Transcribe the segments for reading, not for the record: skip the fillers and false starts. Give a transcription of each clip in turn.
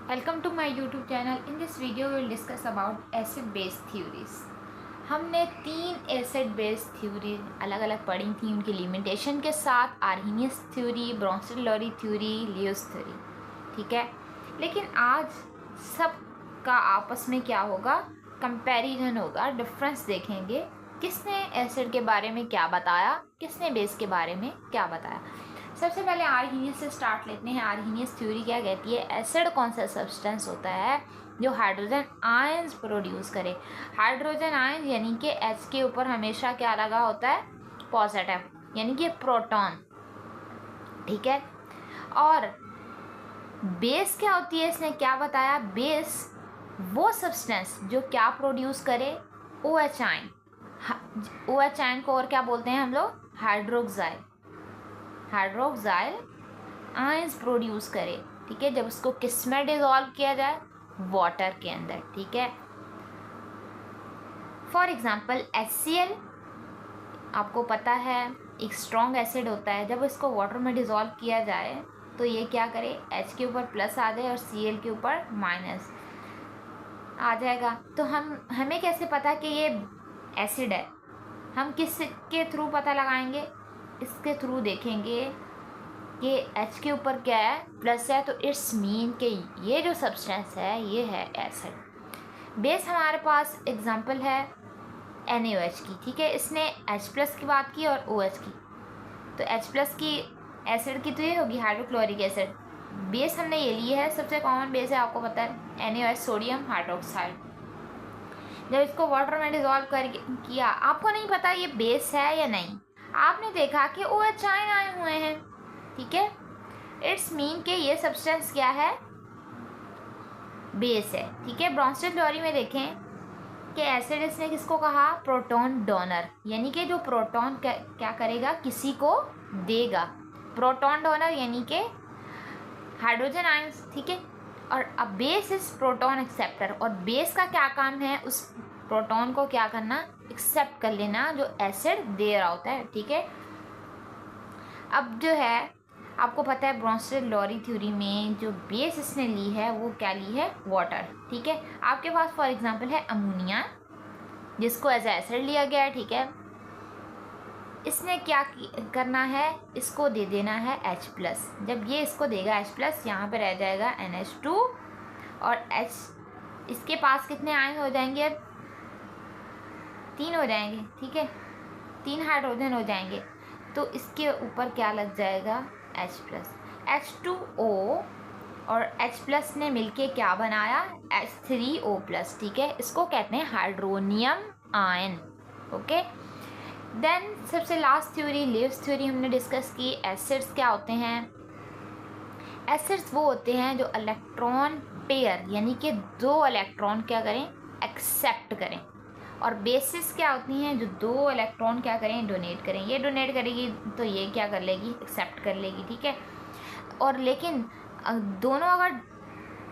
Welcome to my YouTube channel. In this video we will discuss about acid base theories. हमने 3 acid base theory अलग अलग पढ़ी थी, उनकी लिमिटेशन के साथ। Arrhenius theory, Bronsted Lowry theory, Lewis theory, ठीक है। लेकिन आज सब का आपस में क्या होगा, कंपैरिजन होगा, डिफरेंस देखेंगे। किसने एसिड के बारे में क्या बताया, किसने बेस के बारे में क्या बताया। सबसे पहले आर्हेनियस से स्टार्ट लेते हैं। आर्हेनियस थ्योरी क्या कहती है, एसिड कौन सा सब्सटेंस होता है जो हाइड्रोजन आयंस प्रोड्यूस करे। हाइड्रोजन आयंस यानी कि H के ऊपर हमेशा क्या लगा होता है, पॉजिटिव, यानी कि प्रोटॉन, ठीक है। और बेस क्या होती है, इसने क्या बताया, बेस वो सब्सटेंस जो क्या प्रोड्यूस करे, OH आयन। OH आयन को और क्या बोलते हैं हम लोग, हाइड्रोक्साइल आयंस प्रोड्यूस करे, ठीक है। जब उसको किस में डिसॉल्व किया जाए, वाटर के अंदर, ठीक है। फॉर एग्जाम्पल HCl आपको पता है एक स्ट्रॉन्ग एसिड होता है। जब इसको वाटर में डिसॉल्व किया जाए तो ये क्या करे, H के ऊपर प्लस आ जाए और Cl के ऊपर माइनस आ जाएगा। तो हमें कैसे पता कि ये एसिड है, हम किस के थ्रू पता लगाएंगे, इसके थ्रू देखेंगे कि H के ऊपर क्या है, प्लस है, तो इट्स मीन कि ये जो सब्सटेंस है ये है एसिड। बेस हमारे पास एग्जांपल है NaOH की, ठीक है। इसने H प्लस की बात की और OH की, तो H प्लस की एसिड की तो ये होगी हाइड्रोक्लोरिक एसिड। बेस हमने ये ली है, सबसे कॉमन बेस है, आपको पता है NaOH, सोडियम हाइड्रोक्साइड। जब इसको वाटर में डिसॉल्व कर किया, आपको नहीं पता ये बेस है या नहीं, आपने देखा कि OH आयन आए हुए हैं, ठीक है। इट्स मीन कि ये सब्सटेंस क्या है, बेस है, ठीक है। ब्रोंस्टेड-लोरी में देखें कि एसिड इसने किसको कहा, प्रोटॉन डोनर, यानी कि जो प्रोटॉन क्या करेगा, किसी को देगा। प्रोटॉन डोनर यानी कि हाइड्रोजन आयंस, ठीक है। और अब बेस इज प्रोटॉन एक्सेप्टर, और बेस का क्या काम है, उस प्रोटॉन को क्या करना, एक्सेप्ट कर लेना जो एसिड दे रहा होता है, ठीक है। अब जो है आपको पता है ब्रोंस्टेड-लोरी थ्योरी में जो बेस इसने ली है वो क्या ली है, वाटर, ठीक है। आपके पास फॉर एग्जांपल है अमोनिया, जिसको एज एसिड लिया गया है, ठीक है। इसने क्या करना है, इसको दे देना है H प्लस। जब ये इसको देगा H प्लस, यहाँ पर रह जाएगा NH2 और H, इसके पास कितने आयन हो जाएंगे, अब 3 हो जाएंगे, ठीक है। 3 हाइड्रोजन हो जाएंगे, तो इसके ऊपर क्या लग जाएगा, H प्लस। H2O और H प्लस ने मिलके क्या बनाया, H3O प्लस, ठीक है। इसको कहते हैं हाइड्रोनियम आयन, ओके। देन सबसे लास्ट थ्योरी, लियोस थ्योरी हमने डिस्कस की। एसिड्स क्या होते हैं, एसिड्स वो होते हैं जो इलेक्ट्रॉन पेयर, यानी कि 2 इलेक्ट्रॉन क्या करें, एक्सेप्ट करें। और बेसिस क्या होती हैं, जो 2 इलेक्ट्रॉन क्या करें, डोनेट करें। ये डोनेट करेगी तो ये क्या कर लेगी, एक्सेप्ट कर लेगी, ठीक है। और लेकिन दोनों अगर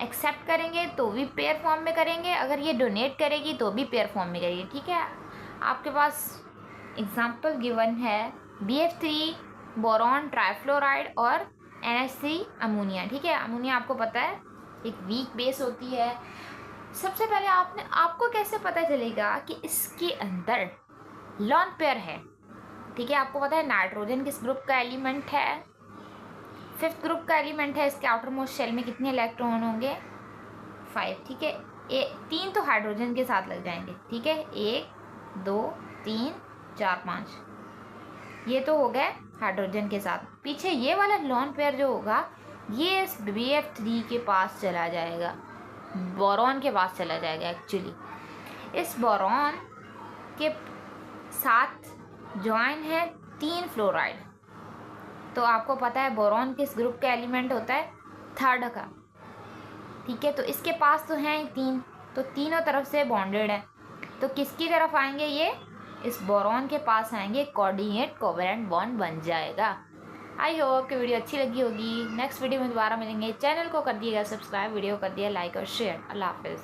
एक्सेप्ट करेंगे तो भी पेयर फॉर्म में करेंगे, अगर ये डोनेट करेगी तो भी पेयर फॉर्म में करेगी, ठीक है। आपके पास एग्जाम्पल गिवन है BF3 बोरॉन ट्राइफ्लोराइड और NH3 अमोनिया, ठीक है। अमोनिया आपको पता है एक वीक बेस होती है। सबसे पहले आपको कैसे पता चलेगा कि इसके अंदर लॉन पेयर है, ठीक है। आपको पता है नाइट्रोजन किस ग्रुप का एलिमेंट है, 5th ग्रुप का एलिमेंट है। इसके आउटर मोस्ट शेल में कितने इलेक्ट्रॉन होंगे, 5, ठीक है। 3 तो हाइड्रोजन के साथ लग जाएंगे, ठीक है। 1 2 3 4 5, ये तो हो गए हाइड्रोजन के साथ। पीछे ये वाला लॉन पेयर जो होगा, ये इस BF3 के पास चला जाएगा, बोरॉन के पास चला जाएगा। एक्चुअली इस बोरॉन के साथ ज्वाइन है 3 फ्लोराइड। तो आपको पता है बोरॉन किस ग्रुप का एलिमेंट होता है, 3rd का, ठीक है। तो इसके पास तो हैं 3, तो तीनों तरफ से बॉन्डेड है, तो किसकी तरफ आएंगे, ये इस बोरॉन के पास आएंगे, कोऑर्डिनेट कोवेलेंट बॉन्ड बन जाएगा। आई होप कि वीडियो अच्छी लगी होगी। नेक्स्ट वीडियो में दोबारा मिलेंगे। चैनल को कर दिएगा सब्सक्राइब, वीडियो कर दिया लाइक और शेयर। अल्लाह हाफिज़।